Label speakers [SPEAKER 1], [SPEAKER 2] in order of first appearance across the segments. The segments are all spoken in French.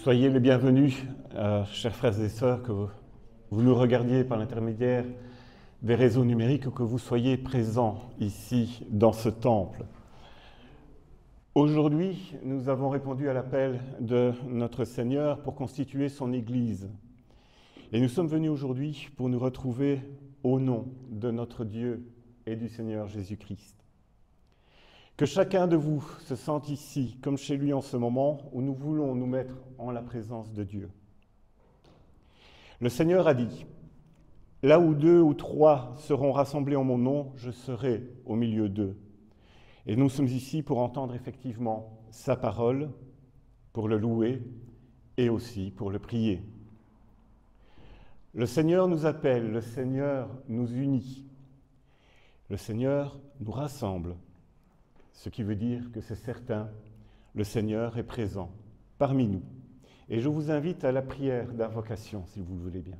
[SPEAKER 1] Soyez les bienvenus, chers frères et sœurs, que vous nous regardiez par l'intermédiaire des réseaux numériques ou que vous soyez présents ici dans ce temple. Aujourd'hui, nous avons répondu à l'appel de notre Seigneur pour constituer son Église. Et nous sommes venus aujourd'hui pour nous retrouver au nom de notre Dieu et du Seigneur Jésus-Christ. Que chacun de vous se sente ici, comme chez lui en ce moment, où nous voulons nous mettre en la présence de Dieu. Le Seigneur a dit, « Là où 2 ou 3 seront rassemblés en mon nom, je serai au milieu d'eux. » Et nous sommes ici pour entendre effectivement sa parole, pour le louer et aussi pour le prier. Le Seigneur nous appelle, le Seigneur nous unit, le Seigneur nous rassemble. Ce qui veut dire que c'est certain, le Seigneur est présent parmi nous. Et je vous invite à la prière d'invocation, si vous le voulez bien.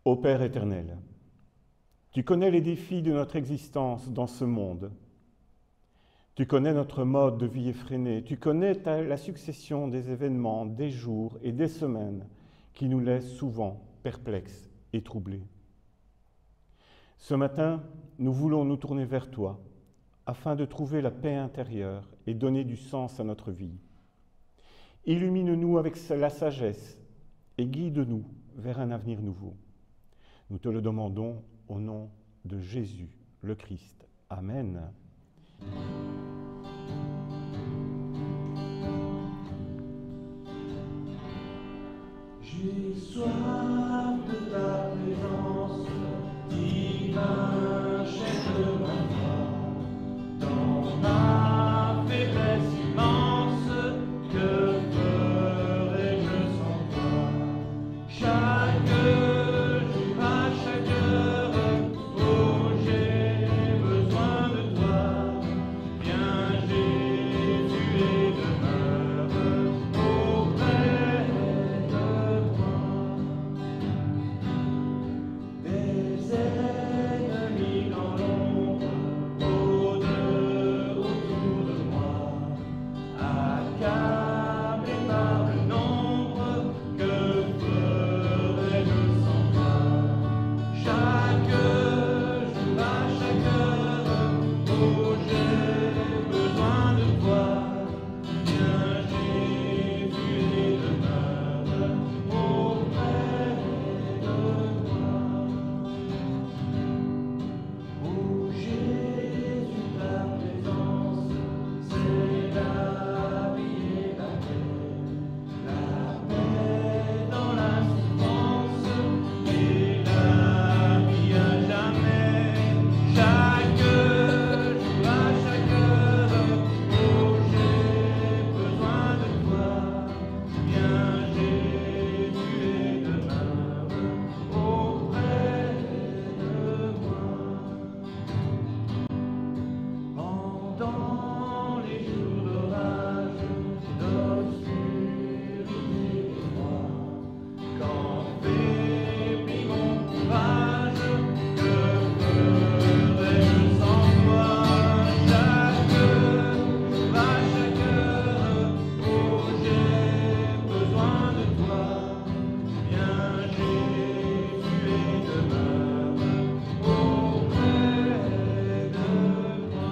[SPEAKER 1] Ô Père éternel, tu connais les défis de notre existence dans ce monde. Tu connais notre mode de vie effréné. Tu connais la succession des événements, des jours et des semaines qui nous laissent souvent perplexes et troublés. Ce matin, nous voulons nous tourner vers toi afin de trouver la paix intérieure et donner du sens à notre vie. Illumine-nous avec la sagesse et guide-nous vers un avenir nouveau. Nous te le demandons au nom de Jésus, le Christ. Amen.
[SPEAKER 2] J'ai soif de ta présence, divin chef de ma foi, dans ma faiblesse immense, que ferais-je sans toi? Chaque jour, à chaque heure, oh j'ai besoin de toi. Viens Jésus et demeure auprès de moi. Des ennemis dans l'ombre rôdent autour de moi, accablé par le nombre, que ferais-je sans toi? Chaque jour, à chaque heure, oh j'ai besoin de toi. Viens Jésus et demeure auprès de moi. Oh Jésus, ta présence, c'est la vie et la paix dans la souffrance et la vie à jamais. Chaque jour, à chaque heure, oh j'ai besoin de toi. Viens Jésus et demeure auprès de moi. Pendant les jours d'orage, d'obscurité et froid, quand faiblit mon courage, que ferais-je sans toi? Chaque jour, à chaque heure, oh j'ai besoin de toi. Viens Jésus et demeure auprès de moi.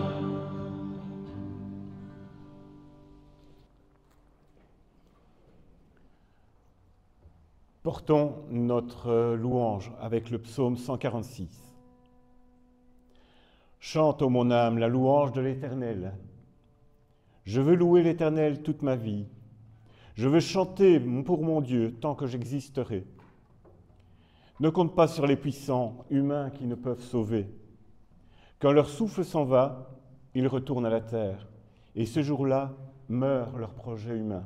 [SPEAKER 1] Portons notre louange avec le psaume 146. Chante, ô mon âme, la louange de l'Éternel. Je veux louer l'Éternel toute ma vie. Je veux chanter pour mon Dieu tant que j'existerai. Ne compte pas sur les puissants humains qui ne peuvent sauver. Quand leur souffle s'en va, ils retournent à la terre, et ce jour-là meurt leur projet humain.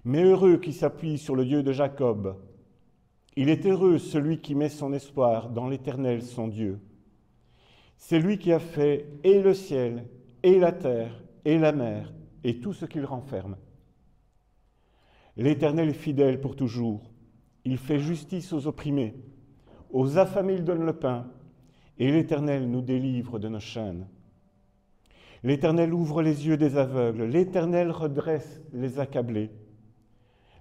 [SPEAKER 1] Mais heureux qui s'appuie sur le Dieu de Jacob. Il est heureux celui qui met son espoir dans l'Éternel son Dieu. C'est lui qui a fait et le ciel, et la terre, et la mer, et tout ce qu'il renferme. L'Éternel est fidèle pour toujours. Il fait justice aux opprimés. Aux affamés, il donne le pain. Et l'Éternel nous délivre de nos chaînes. L'Éternel ouvre les yeux des aveugles. L'Éternel redresse les accablés.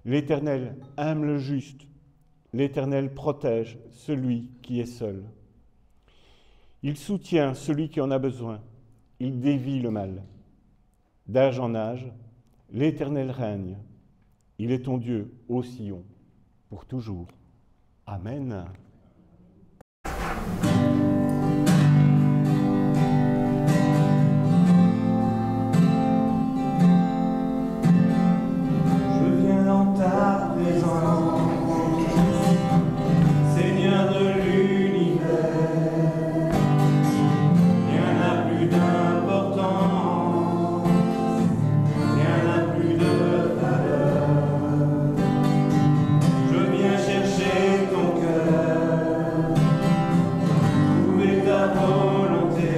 [SPEAKER 1] L'Éternel aime le juste. L'Éternel protège celui qui est seul. Il soutient celui qui en a besoin. Il dévie le mal. D'âge en âge, l'Éternel règne. Il est ton Dieu, ô Sion, pour toujours. Amen.
[SPEAKER 2] Je viens dans ta présence, Seigneur de l'univers. Rien n'a plus d'importance, rien n'a plus de valeur. Je viens chercher ton cœur, trouver ta volonté,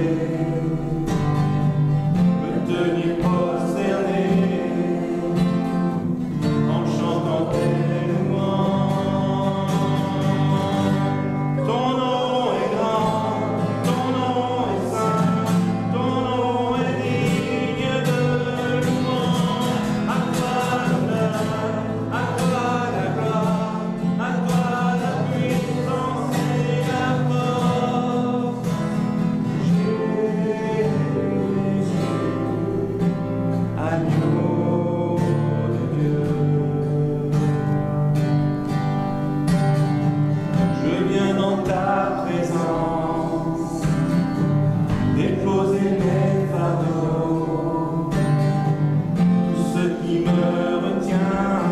[SPEAKER 2] me tenir prosterné en chantant tes louanges. Ton nom est grand, ton nom est saint, ton nom est digne de louange. À toi l'honneur, à toi la gloire, à toi la puissance et la force. Jésus, agneau de Dieu. Je viens dans ta présence, déposer mes fardeaux, tout ce qui me retient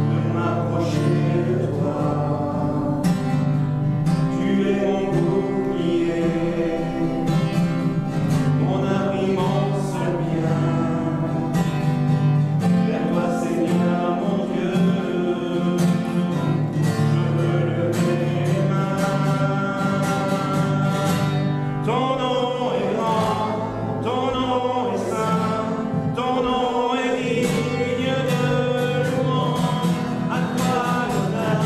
[SPEAKER 2] de m'approcher de toi. Tu es mon bouclier, mon abri, mon seul bien. Vers toi, Seigneur, mon Dieu, je veux lever les mains. Ton nom est grand, ton nom est saint, ton nom est digne de louange. À toi l'honneur,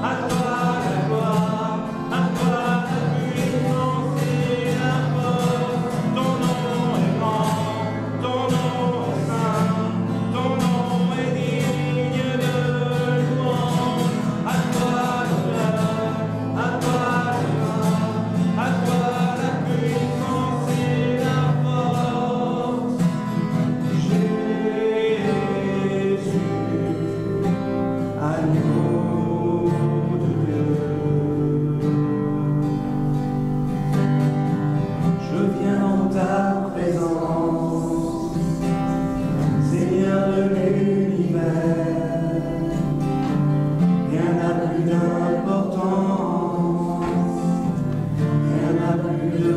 [SPEAKER 2] à toi la gloire, à toi la puissance et la force. Ton nom est grand, ton nom est saint, ton nom est digne de louange. À toi l'honneur, à toi la gloire, à toi la puissance et la force. Jésus, agneau de Dieu. Je viens dans ta présence, Seigneur de l'univers. Rien n'a plus d'importance, rien n'a plus de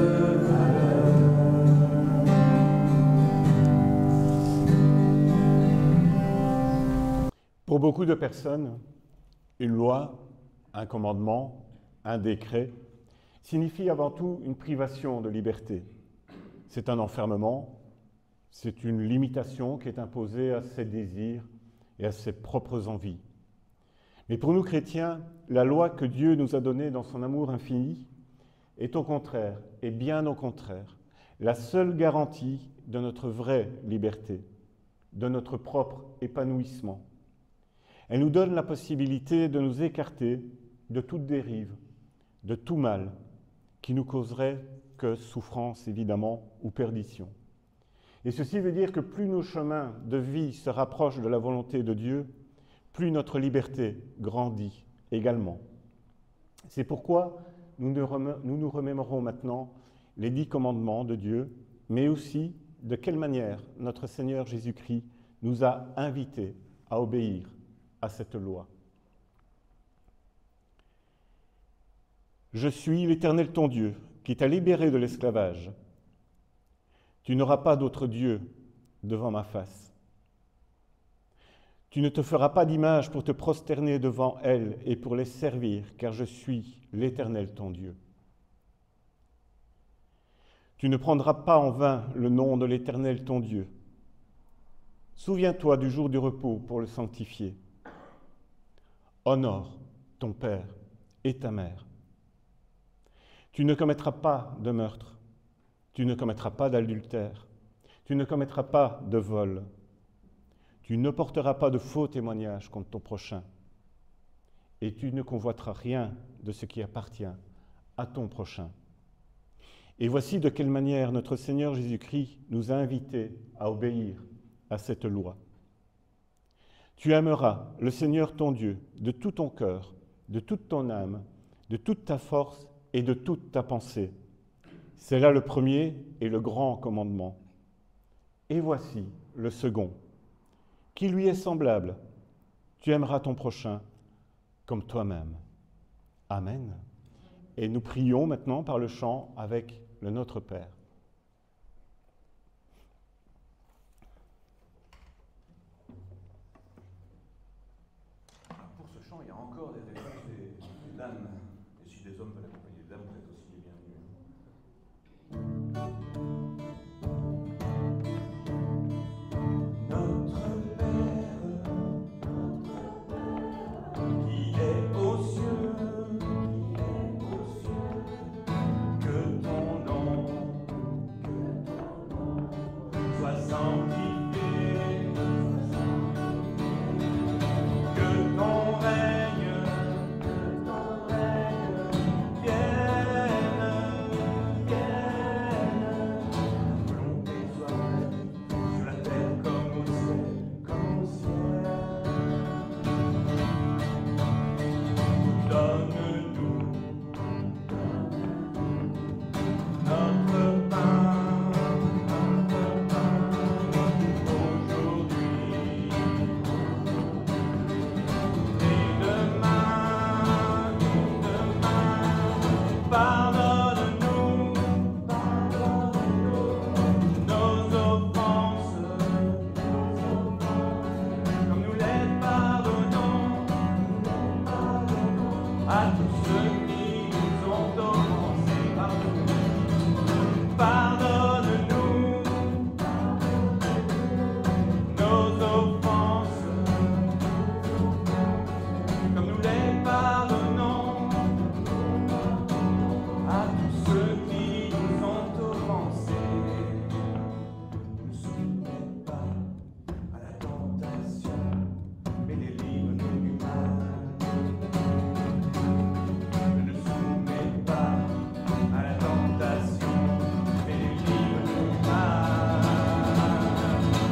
[SPEAKER 2] valeur.
[SPEAKER 1] Pour beaucoup de personnes, une loi, un commandement, un décret signifie avant tout une privation de liberté. C'est un enfermement, c'est une limitation qui est imposée à ses désirs et à ses propres envies. Mais pour nous chrétiens, la loi que Dieu nous a donnée dans son amour infini est au contraire, et bien au contraire, la seule garantie de notre vraie liberté, de notre propre épanouissement. Elle nous donne la possibilité de nous écarter de toute dérive, de tout mal, qui nous causerait que souffrance évidemment ou perdition. Et ceci veut dire que plus nos chemins de vie se rapprochent de la volonté de Dieu, plus notre liberté grandit également. C'est pourquoi nous nous remémorons maintenant les 10 commandements de Dieu, mais aussi de quelle manière notre Seigneur Jésus-Christ nous a invités à obéir à cette loi. Je suis l'Éternel ton Dieu, qui t'a libéré de l'esclavage. Tu n'auras pas d'autre Dieu devant ma face. Tu ne te feras pas d'image pour te prosterner devant elles et pour les servir, car je suis l'Éternel ton Dieu. Tu ne prendras pas en vain le nom de l'Éternel ton Dieu. Souviens-toi du jour du repos pour le sanctifier. Honore ton père et ta mère. Tu ne commettras pas de meurtre. Tu ne commettras pas d'adultère. Tu ne commettras pas de vol. Tu ne porteras pas de faux témoignages contre ton prochain. Et tu ne convoiteras rien de ce qui appartient à ton prochain. Et voici de quelle manière notre Seigneur Jésus-Christ nous a invités à obéir à cette loi. Tu aimeras le Seigneur ton Dieu de tout ton cœur, de toute ton âme, de toute ta force et de toute ta pensée. C'est là le premier et le grand commandement. Et voici le second, qui lui est semblable. Tu aimeras ton prochain comme toi-même. Amen. Et nous prions maintenant par le chant avec le Notre Père.
[SPEAKER 3] Pour ce chant, il y a encore des réponses des dames. Et si des hommes veulent accompagner les dames, vous êtes aussi les bienvenus. Notre Père, qui est aux cieux, que ton nom soit sanctifié, que ton règne vienne, ta volonté soit faite sur la terre comme au ciel, Donne-nous notre pain aujourd'hui et demain, pardonne-nous nos offenses, comme nous les pardonnons à tous ceux qui nous ont offensés. Pardonne-nous nos offenses, comme nous les pardonnons à tous ceux qui nous ont offensés. Ne nous soumets pas à la tentation, mais délivre-nous du mal. Ne nous soumets pas à la tentation, mais délivre-nous du mal.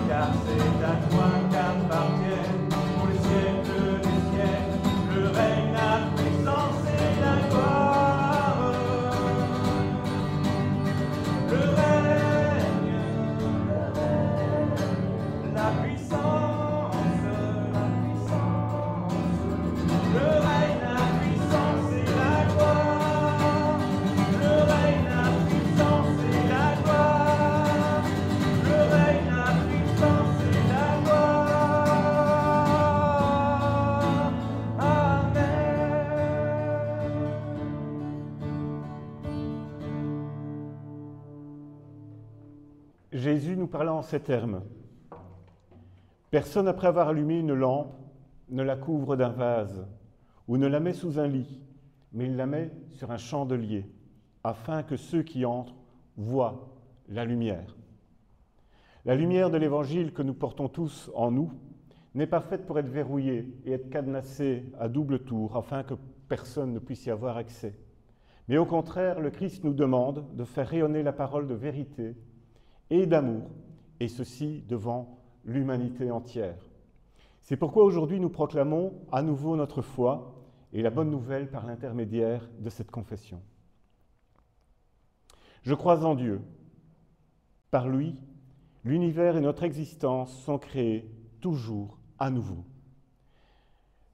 [SPEAKER 3] Car c'est à toi qu'appartiennent pour les siècles des siècles le règne, la puissance et la gloire. Le règne, la puissance, le règne, la puissance et la gloire. Le règne, la puissance et la gloire. Le règne, la puissance et la gloire. Amen.
[SPEAKER 1] Jésus nous parla en ces termes. Personne, après avoir allumé une lampe, ne la couvre d'un vase ou ne la met sous un lit, mais il la met sur un chandelier, afin que ceux qui entrent voient la lumière. La lumière de l'Évangile que nous portons tous en nous n'est pas faite pour être verrouillée et être cadenassée à double tour, afin que personne ne puisse y avoir accès. Mais au contraire, le Christ nous demande de faire rayonner la parole de vérité et d'amour, et ceci devant l'humanité entière. C'est pourquoi aujourd'hui nous proclamons à nouveau notre foi et la bonne nouvelle par l'intermédiaire de cette confession. Je crois en Dieu. Par lui, l'univers et notre existence sont créés toujours à nouveau.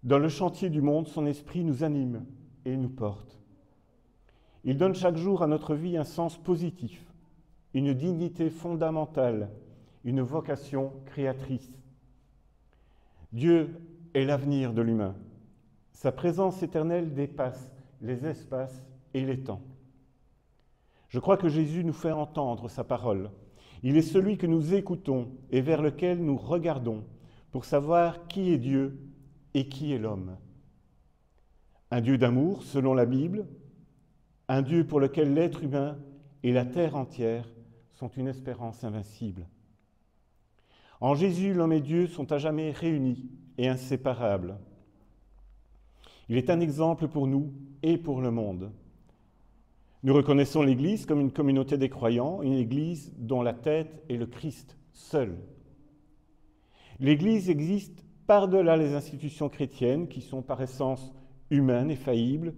[SPEAKER 1] Dans le chantier du monde, son esprit nous anime et nous porte. Il donne chaque jour à notre vie un sens positif, une dignité fondamentale, une vocation créatrice. Dieu est l'avenir de l'humain. Sa présence éternelle dépasse les espaces et les temps. Je crois que Jésus nous fait entendre sa parole. Il est celui que nous écoutons et vers lequel nous regardons pour savoir qui est Dieu et qui est l'homme. Un Dieu d'amour, selon la Bible, un Dieu pour lequel l'être humain et la terre entière sont une espérance invincible. En Jésus, l'homme et Dieu sont à jamais réunis et inséparables. Il est un exemple pour nous et pour le monde. Nous reconnaissons l'Église comme une communauté des croyants, une Église dont la tête est le Christ seul. L'Église existe par-delà les institutions chrétiennes qui sont par essence humaines et faillibles,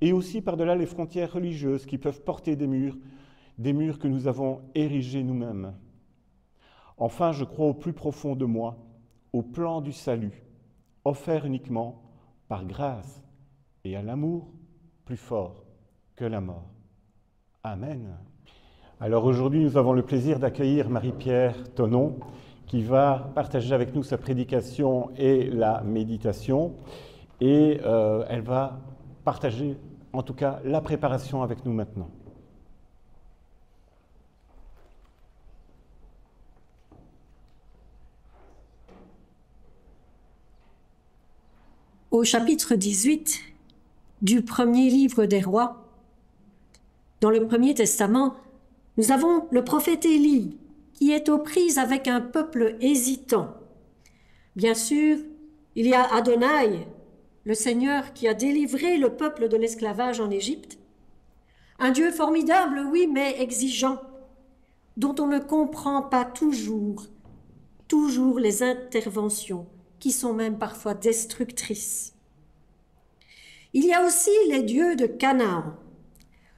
[SPEAKER 1] et aussi par-delà les frontières religieuses qui peuvent porter des murs que nous avons érigés nous-mêmes. Enfin, je crois au plus profond de moi, au plan du salut, offert uniquement par grâce et à l'amour plus fort que la mort. Amen. Alors aujourd'hui, nous avons le plaisir d'accueillir Marie-Pierre Thonon, qui va partager avec nous sa prédication et la méditation. Et elle va partager, en tout cas, la préparation avec nous maintenant.
[SPEAKER 4] Au chapitre 18 du premier livre des rois, dans le Premier Testament, nous avons le prophète Élie qui est aux prises avec un peuple hésitant. Bien sûr, il y a Adonai, le Seigneur qui a délivré le peuple de l'esclavage en Égypte. Un Dieu formidable, oui, mais exigeant, dont on ne comprend pas toujours les interventions, qui sont même parfois destructrices. Il y a aussi les dieux de Canaan.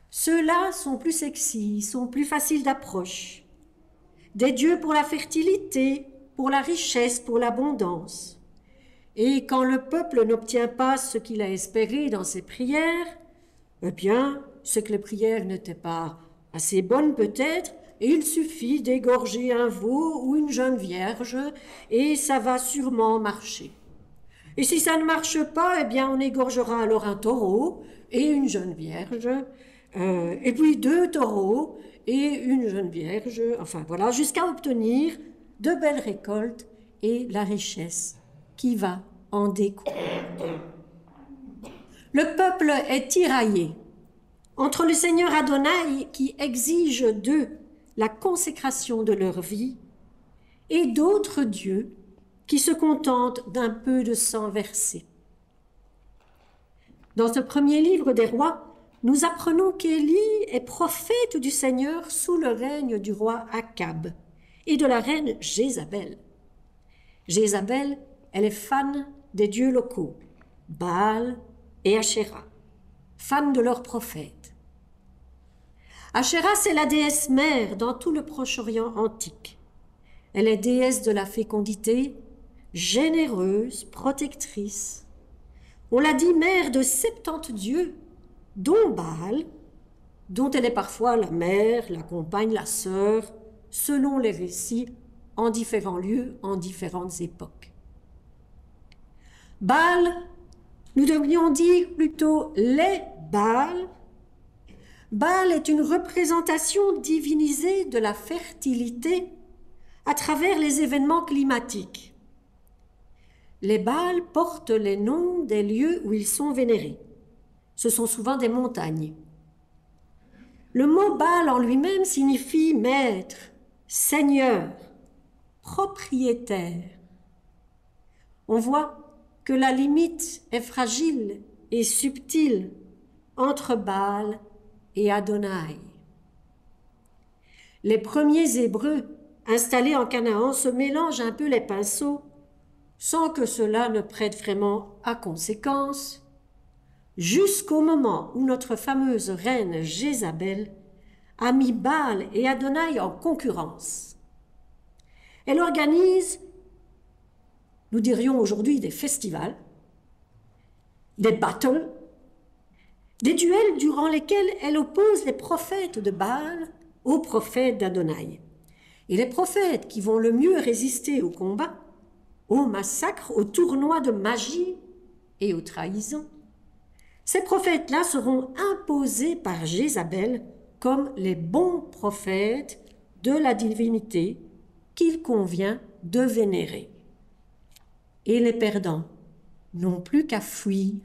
[SPEAKER 4] Ceux-là sont plus sexy, sont plus faciles d'approche. Des dieux pour la fertilité, pour la richesse, pour l'abondance. Et quand le peuple n'obtient pas ce qu'il a espéré dans ses prières, eh bien, c'est que les prières n'étaient pas assez bonnes peut-être, et il suffit d'égorger un veau ou une jeune vierge, et ça va sûrement marcher. Et si ça ne marche pas, eh bien, on égorgera alors un taureau et une jeune vierge, et puis 2 taureaux et une jeune vierge, enfin voilà, jusqu'à obtenir de belles récoltes et la richesse qui va en découler. Le peuple est tiraillé entre le Seigneur Adonai qui exige d'eux la consécration de leur vie et d'autres dieux qui se contentent d'un peu de sang versé. Dans ce premier livre des rois, nous apprenons qu'Élie est prophète du Seigneur sous le règne du roi Akab et de la reine Jézabel. Jézabel, elle est fan des dieux locaux, Baal et Ashéra, fan de leurs prophètes. Ashéra, c'est la déesse mère dans tout le Proche-Orient antique. Elle est déesse de la fécondité, généreuse, protectrice. On l'a dit mère de 70 dieux, dont Baal, dont elle est parfois la mère, la compagne, la sœur, selon les récits, en différents lieux, en différentes époques. Baal, nous devrions dire plutôt les Baals. Baal est une représentation divinisée de la fertilité à travers les événements climatiques. Les Baals portent les noms des lieux où ils sont vénérés. Ce sont souvent des montagnes. Le mot Baal en lui-même signifie maître, seigneur, propriétaire. On voit que la limite est fragile et subtile entre Baal et Adonai. Les premiers Hébreux installés en Canaan se mélangent un peu les pinceaux sans que cela ne prête vraiment à conséquence, jusqu'au moment où notre fameuse reine Jézabel a mis Baal et Adonai en concurrence. Elle organise, nous dirions aujourd'hui des festivals, des battles, des duels durant lesquels elle oppose les prophètes de Baal aux prophètes d'Adonai. Et les prophètes qui vont le mieux résister au combat, au massacre, aux tournois de magie et aux trahisons, ces prophètes-là seront imposés par Jézabel comme les bons prophètes de la divinité qu'il convient de vénérer. Et les perdants n'ont plus qu'à fuir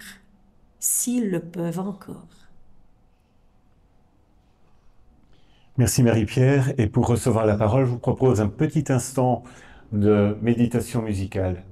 [SPEAKER 4] s'ils le peuvent encore.
[SPEAKER 1] Merci Marie-Pierre. Et pour recevoir la parole, je vous propose un petit instant de méditation musicale.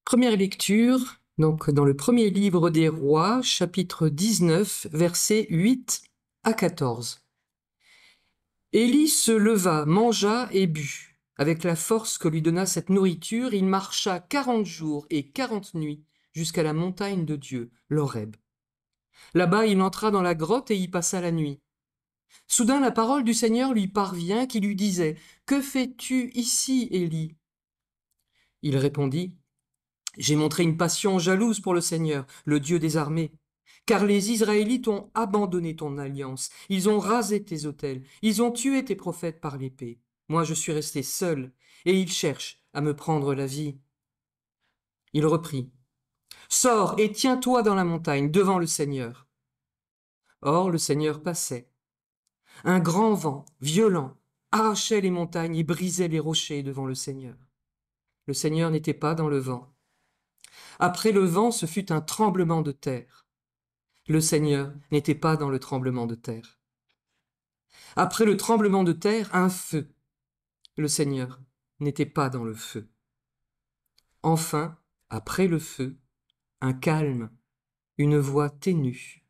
[SPEAKER 5] Première lecture, donc dans le premier livre des Rois, chapitre 19, versets 8 à 14. Élie se leva, mangea et but. Avec la force que lui donna cette nourriture, il marcha 40 jours et 40 nuits jusqu'à la montagne de Dieu, l'Horeb. Là-bas, il entra dans la grotte et y passa la nuit. Soudain, la parole du Seigneur lui parvient qui lui disait « Que fais-tu ici, Élie » Il répondit « J'ai montré une passion jalouse pour le Seigneur, le Dieu des armées. Car les Israélites ont abandonné ton alliance, ils ont rasé tes autels, ils ont tué tes prophètes par l'épée. Moi je suis resté seul, et ils cherchent à me prendre la vie. » Il reprit « Sors et tiens-toi dans la montagne, devant le Seigneur. » Or le Seigneur passait. Un grand vent, violent, arrachait les montagnes et brisait les rochers devant le Seigneur. Le Seigneur n'était pas dans le vent. Après le vent, ce fut un tremblement de terre. Le Seigneur n'était pas dans le tremblement de terre. Après le tremblement de terre, un feu. Le Seigneur n'était pas dans le feu. Enfin, après le feu, un calme, une voix ténue.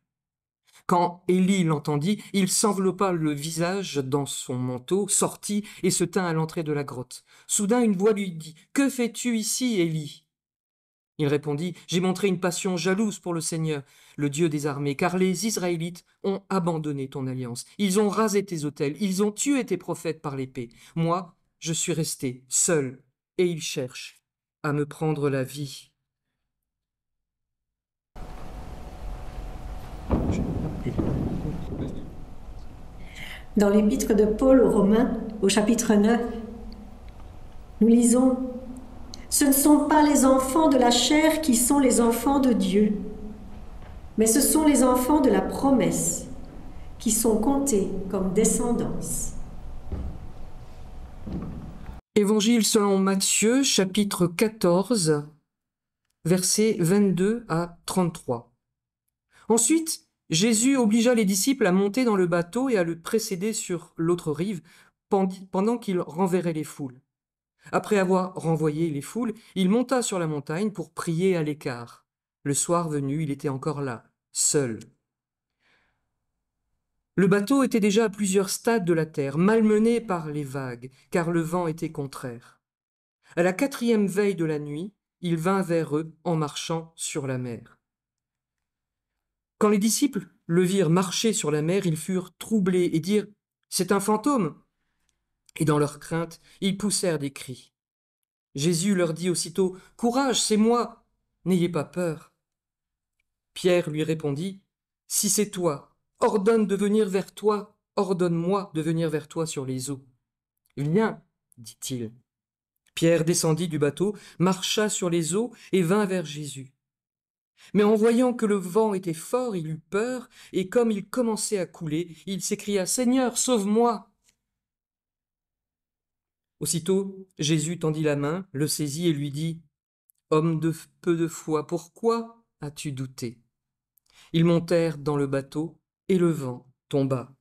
[SPEAKER 5] Quand Élie l'entendit, il s'enveloppa le visage dans son manteau, sortit et se tint à l'entrée de la grotte. Soudain, une voix lui dit « Que fais-tu ici, Élie » Il répondit « J'ai montré une passion jalouse pour le Seigneur, le Dieu des armées, car les Israélites ont abandonné ton alliance. Ils ont rasé tes autels, ils ont tué tes prophètes par l'épée. Moi, je suis resté seul, et ils cherchent à me prendre la vie. »
[SPEAKER 4] Dans l'épître de Paul aux Romains, au chapitre 9, nous lisons « Ce ne sont pas les enfants de la chair qui sont les enfants de Dieu, mais ce sont les enfants de la promesse qui sont comptés comme descendance. »
[SPEAKER 5] Évangile selon Matthieu, chapitre 14, versets 22 à 33. Ensuite, Jésus obligea les disciples à monter dans le bateau et à le précéder sur l'autre rive pendant qu'il renverrait les foules. Après avoir renvoyé les foules, il monta sur la montagne pour prier à l'écart. Le soir venu, il était encore là, seul. Le bateau était déjà à plusieurs stades de la terre, malmené par les vagues, car le vent était contraire. À la 4e veille de la nuit, il vint vers eux en marchant sur la mer. Quand les disciples le virent marcher sur la mer, ils furent troublés et dirent « C'est un fantôme !» Et dans leur crainte, ils poussèrent des cris. Jésus leur dit aussitôt « Courage, c'est moi, n'ayez pas peur. » Pierre lui répondit « Si c'est toi, ordonne-moi de venir vers toi sur les eaux. » « Viens, dit-il. Pierre descendit du bateau, marcha sur les eaux et vint vers Jésus. Mais en voyant que le vent était fort, il eut peur, et comme il commençait à couler, il s'écria « Seigneur, sauve-moi !» Aussitôt, Jésus tendit la main, le saisit et lui dit « Homme de peu de foi, pourquoi as-tu douté ?» Ils montèrent dans le bateau, et le vent tomba.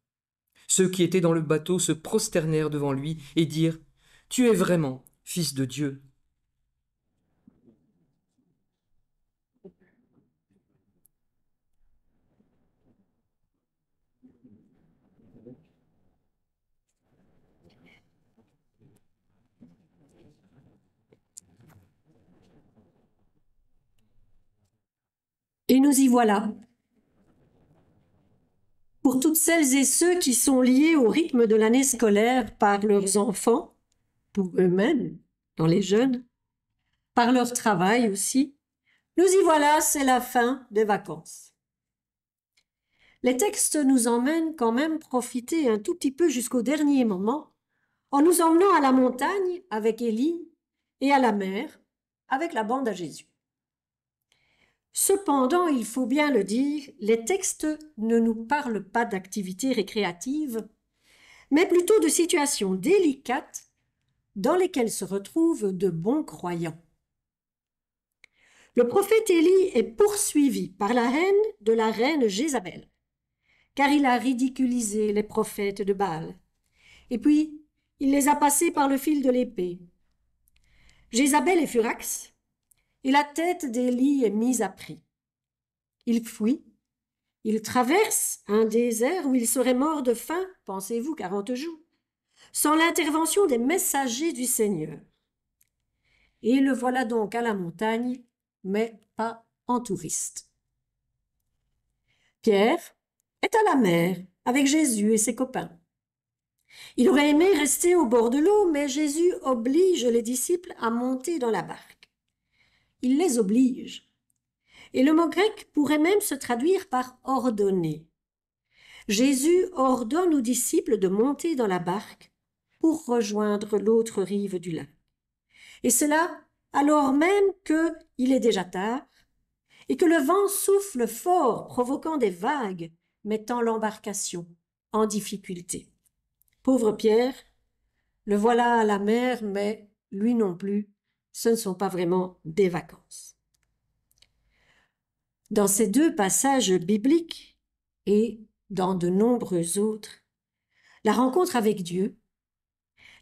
[SPEAKER 5] Ceux qui étaient dans le bateau se prosternèrent devant lui et dirent « Tu es vraiment Fils de Dieu. »
[SPEAKER 4] Et nous y voilà. Pour toutes celles et ceux qui sont liés au rythme de l'année scolaire par leurs enfants, pour eux-mêmes, dans les jeunes, par leur travail aussi, nous y voilà, c'est la fin des vacances. Les textes nous emmènent quand même profiter un tout petit peu jusqu'au dernier moment, en nous emmenant à la montagne avec Élie et à la mer avec la bande à Jésus. Cependant, il faut bien le dire, les textes ne nous parlent pas d'activités récréatives, mais plutôt de situations délicates dans lesquelles se retrouvent de bons croyants. Le prophète Élie est poursuivi par la haine de la reine Jézabel, car il a ridiculisé les prophètes de Baal, et puis il les a passés par le fil de l'épée. Jézabel est furax, et la tête d'Élie est mise à prix. Il fuit, il traverse un désert où il serait mort de faim, pensez-vous, 40 jours, sans l'intervention des messagers du Seigneur. Et le voilà donc à la montagne, mais pas en touriste. Pierre est à la mer avec Jésus et ses copains. Il aurait aimé rester au bord de l'eau, mais Jésus oblige les disciples à monter dans la barque. Il les oblige. Et le mot grec pourrait même se traduire par ordonner. Jésus ordonne aux disciples de monter dans la barque pour rejoindre l'autre rive du lac. Et cela alors même qu'il est déjà tard et que le vent souffle fort, provoquant des vagues, mettant l'embarcation en difficulté. Pauvre Pierre, le voilà à la mer, mais lui non plus, ce ne sont pas vraiment des vacances. Dans ces deux passages bibliques et dans de nombreux autres, la rencontre avec Dieu,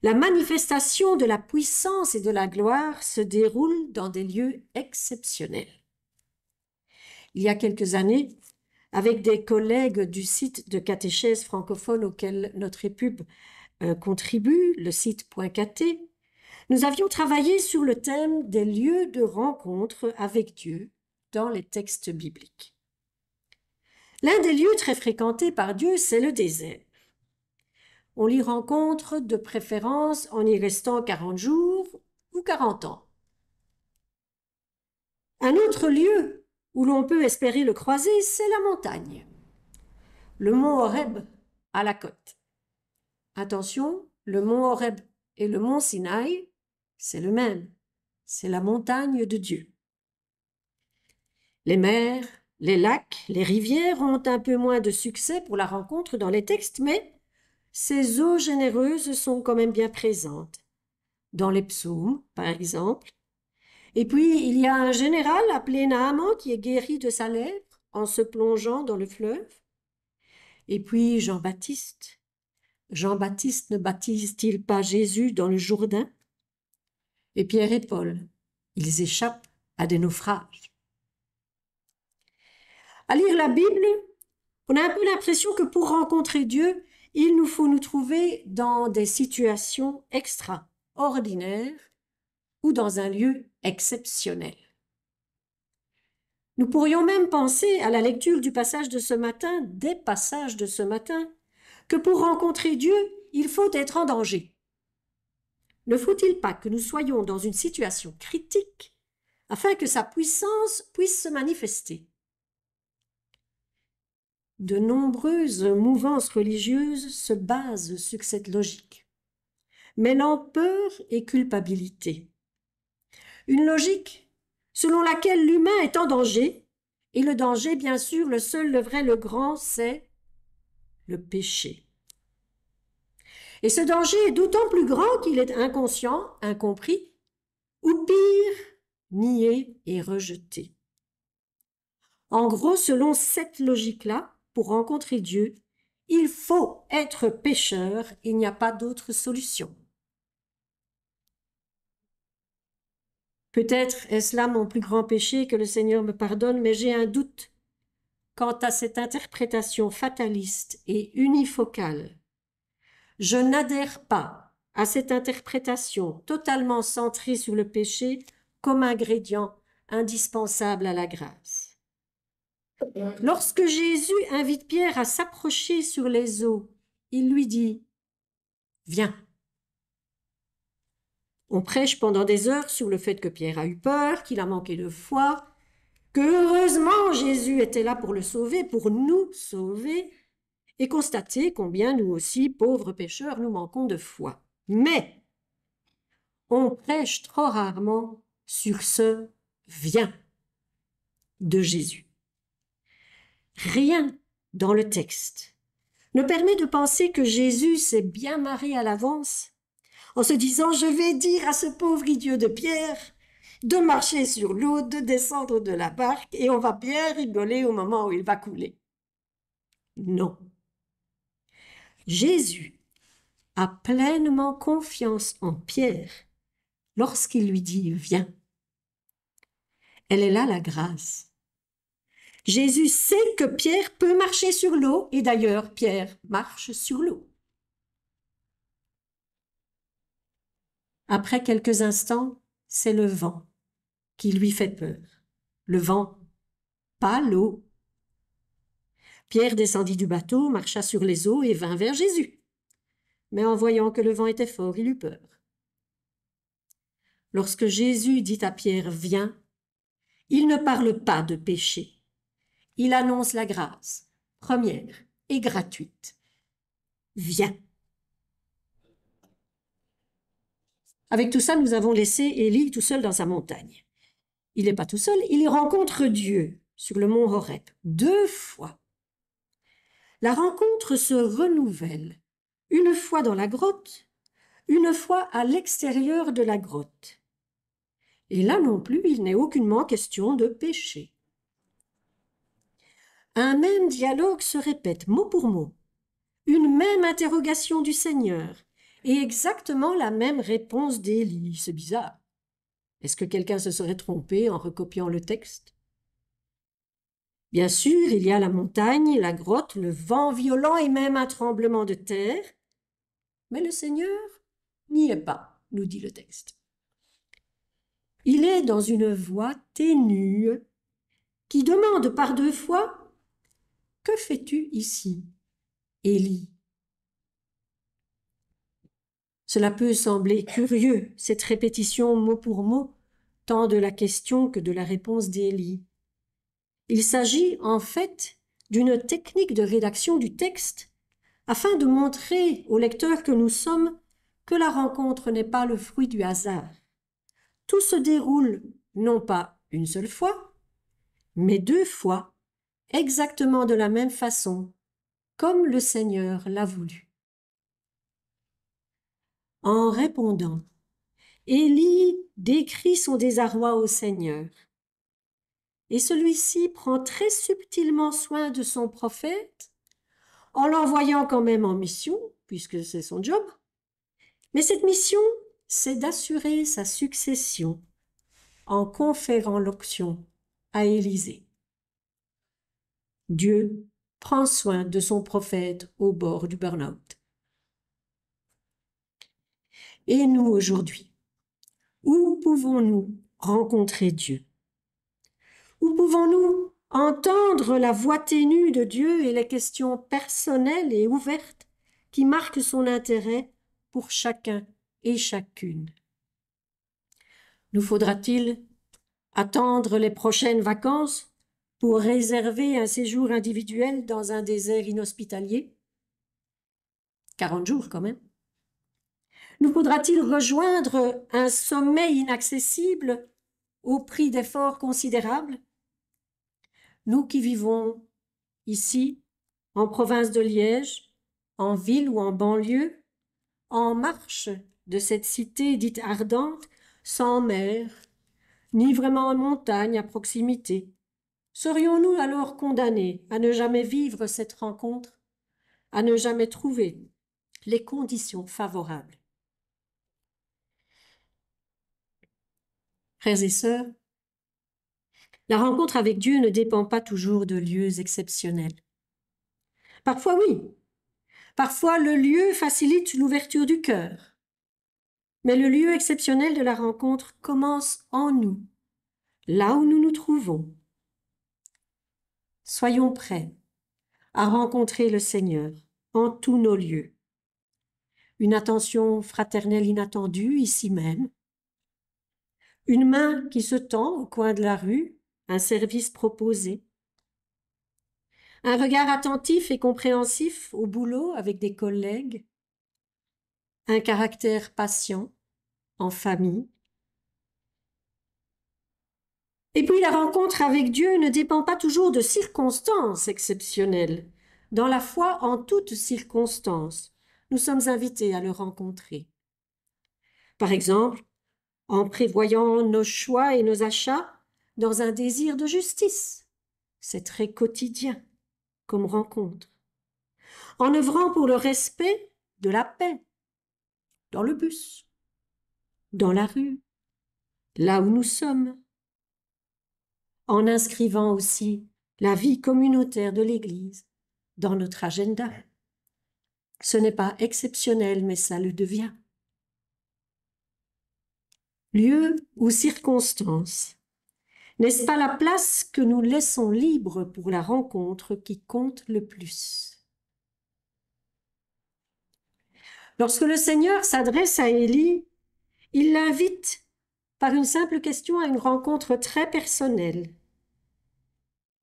[SPEAKER 4] la manifestation de la puissance et de la gloire se déroule dans des lieux exceptionnels. Il y a quelques années, avec des collègues du site de catéchèse francophone auquel notre épub contribue, le site .kt, nous avions travaillé sur le thème des lieux de rencontre avec Dieu dans les textes bibliques. L'un des lieux très fréquentés par Dieu, c'est le désert. On l'y rencontre de préférence en y restant 40 jours ou 40 ans. Un autre lieu où l'on peut espérer le croiser, c'est la montagne. Le mont Horeb à la côte. Attention, le mont Horeb et le mont Sinaï, c'est le même. C'est la montagne de Dieu. Les mers, les lacs, les rivières ont un peu moins de succès pour la rencontre dans les textes, mais ces eaux généreuses sont quand même bien présentes. Dans les psaumes, par exemple. Et puis, il y a un général appelé Naaman qui est guéri de sa lèpre en se plongeant dans le fleuve. Et puis Jean-Baptiste. Jean-Baptiste ne baptise-t-il pas Jésus dans le Jourdain? Et Pierre et Paul, ils échappent à des naufrages. À lire la Bible, On a un peu l'impression que pour rencontrer Dieu, il nous faut nous trouver dans des situations extraordinaires ou dans un lieu exceptionnel. Nous pourrions même penser à la lecture du passage de ce matin, des passages de ce matin, que pour rencontrer Dieu, il faut être en danger. Ne faut-il pas que nous soyons dans une situation critique afin que sa puissance puisse se manifester? De nombreuses mouvances religieuses se basent sur cette logique, mêlant peur et culpabilité. Une logique selon laquelle l'humain est en danger, et le danger, bien sûr, le seul, le vrai, le grand, c'est le péché. Et ce danger est d'autant plus grand qu'il est inconscient, incompris, ou pire, nié et rejeté. En gros, selon cette logique-là, pour rencontrer Dieu, il faut être pécheur, il n'y a pas d'autre solution. Peut-être est-ce là mon plus grand péché, que le Seigneur me pardonne, mais j'ai un doute quant à cette interprétation fataliste et unifocale. Je n'adhère pas à cette interprétation totalement centrée sur le péché comme ingrédient indispensable à la grâce. Lorsque Jésus invite Pierre à s'approcher sur les eaux, il lui dit « Viens ». On prêche pendant des heures sur le fait que Pierre a eu peur, qu'il a manqué de foi, que heureusement Jésus était là pour le sauver, pour nous sauver, et constater combien nous aussi, pauvres pécheurs, nous manquons de foi. Mais on prêche trop rarement sur ce « Viens » de Jésus. Rien dans le texte ne permet de penser que Jésus s'est bien marré à l'avance en se disant « Je vais dire à ce pauvre idiot de Pierre de marcher sur l'eau, de descendre de la barque et on va bien rigoler au moment où il va couler. » Non. Jésus a pleinement confiance en Pierre lorsqu'il lui dit « Viens ». Elle est là la grâce. Jésus sait que Pierre peut marcher sur l'eau, et d'ailleurs, Pierre marche sur l'eau. Après quelques instants, c'est le vent qui lui fait peur. Le vent, pas l'eau. Pierre descendit du bateau, marcha sur les eaux et vint vers Jésus. Mais en voyant que le vent était fort, il eut peur. Lorsque Jésus dit à Pierre « Viens », il ne parle pas de péché. Il annonce la grâce, première et gratuite. Viens. Avec tout ça, nous avons laissé Élie tout seul dans sa montagne. Il n'est pas tout seul, il y rencontre Dieu sur le mont Horeb 2 fois. La rencontre se renouvelle, une fois dans la grotte, une fois à l'extérieur de la grotte. Et là non plus, il n'est aucunement question de péché. Un même dialogue se répète mot pour mot, une même interrogation du Seigneur et exactement la même réponse d'Élie. C'est bizarre. Est-ce que quelqu'un se serait trompé en recopiant le texte? Bien sûr, il y a la montagne, la grotte, le vent violent et même un tremblement de terre, mais le Seigneur n'y est pas, nous dit le texte. Il est dans une voix ténue qui demande par 2 fois « Que fais-tu ici, Élie ?» Cela peut sembler curieux, cette répétition mot pour mot, tant de la question que de la réponse d'Élie. Il s'agit en fait d'une technique de rédaction du texte afin de montrer au lecteur que nous sommes que la rencontre n'est pas le fruit du hasard. Tout se déroule non pas une seule fois, mais 2 fois, exactement de la même façon, comme le Seigneur l'a voulu. En répondant, Élie décrit son désarroi au Seigneur. Et celui-ci prend très subtilement soin de son prophète, en l'envoyant quand même en mission, puisque c'est son job. Mais cette mission, c'est d'assurer sa succession en conférant l'onction à Élisée. Dieu prend soin de son prophète au bord du burn-out. Et nous aujourd'hui, où pouvons-nous rencontrer Dieu? Où pouvons-nous entendre la voix ténue de Dieu et les questions personnelles et ouvertes qui marquent son intérêt pour chacun et chacune? Nous faudra-t-il attendre les prochaines vacances pour réserver un séjour individuel dans un désert inhospitalier? 40 jours quand même. Nous faudra-t-il rejoindre un sommeil inaccessible au prix d'efforts considérables? Nous qui vivons ici, en province de Liège, en ville ou en banlieue, en marche de cette cité dite ardente, sans mer, ni vraiment montagne à proximité, serions-nous alors condamnés à ne jamais vivre cette rencontre, à ne jamais trouver les conditions favorables? Frères et sœurs, la rencontre avec Dieu ne dépend pas toujours de lieux exceptionnels. Parfois oui, parfois le lieu facilite l'ouverture du cœur. Mais le lieu exceptionnel de la rencontre commence en nous, là où nous nous trouvons. Soyons prêts à rencontrer le Seigneur en tous nos lieux. Une attention fraternelle inattendue ici même, une main qui se tend au coin de la rue, un service proposé, un regard attentif et compréhensif au boulot avec des collègues, un caractère patient en famille. Et puis la rencontre avec Dieu ne dépend pas toujours de circonstances exceptionnelles. Dans la foi, en toutes circonstances, nous sommes invités à le rencontrer. Par exemple, en prévoyant nos choix et nos achats dans un désir de justice. C'est très quotidien comme rencontre. En œuvrant pour le respect de la paix, dans le bus, dans la rue, là où nous sommes. En inscrivant aussi la vie communautaire de l'Église dans notre agenda. Ce n'est pas exceptionnel, mais ça le devient. Lieu ou circonstance, n'est-ce pas la place que nous laissons libre pour la rencontre qui compte le plus? Lorsque le Seigneur s'adresse à Élie, il l'invite par une simple question à une rencontre très personnelle.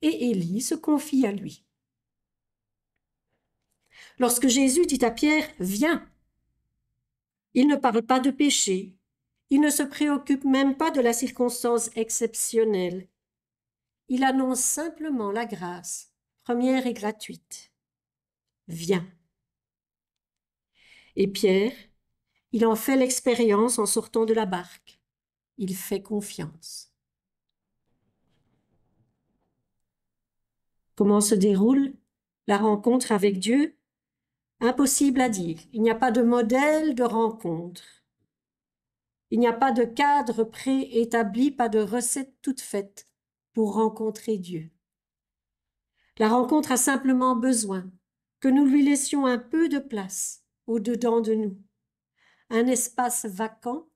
[SPEAKER 4] Et Élie se confie à lui. Lorsque Jésus dit à Pierre « Viens », il ne parle pas de péché, il ne se préoccupe même pas de la circonstance exceptionnelle. Il annonce simplement la grâce, première et gratuite. Viens. Et Pierre, il en fait l'expérience en sortant de la barque. Il fait confiance. Comment se déroule la rencontre avec Dieu? Impossible à dire. Il n'y a pas de modèle de rencontre. Il n'y a pas de cadre préétabli, pas de recette toute faite pour rencontrer Dieu. La rencontre a simplement besoin que nous lui laissions un peu de place au-dedans de nous, un espace vacant,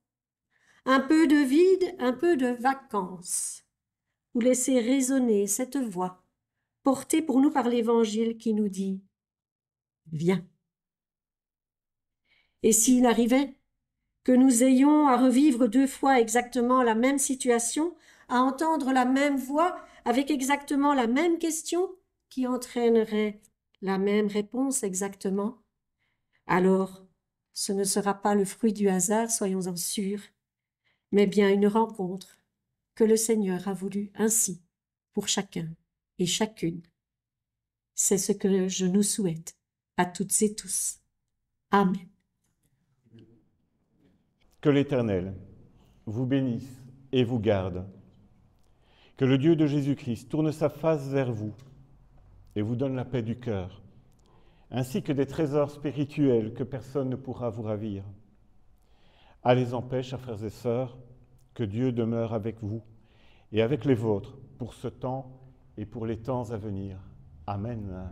[SPEAKER 4] un peu de vide, un peu de vacances, où laisser résonner cette voix portée pour nous par l'Évangile qui nous dit « Viens ». Et s'il arrivait que nous ayons à revivre 2 fois exactement la même situation, à entendre la même voix avec exactement la même question qui entraînerait la même réponse exactement, alors ce ne sera pas le fruit du hasard, soyons-en sûrs, mais bien une rencontre que le Seigneur a voulu ainsi pour chacun et chacune. C'est ce que je nous souhaite à toutes et tous. Amen.
[SPEAKER 1] Que l'Éternel vous bénisse et vous garde. Que le Dieu de Jésus-Christ tourne sa face vers vous et vous donne la paix du cœur, ainsi que des trésors spirituels que personne ne pourra vous ravir. Allez en paix, chers frères et sœurs, que Dieu demeure avec vous et avec les vôtres pour ce temps et pour les temps à venir. Amen.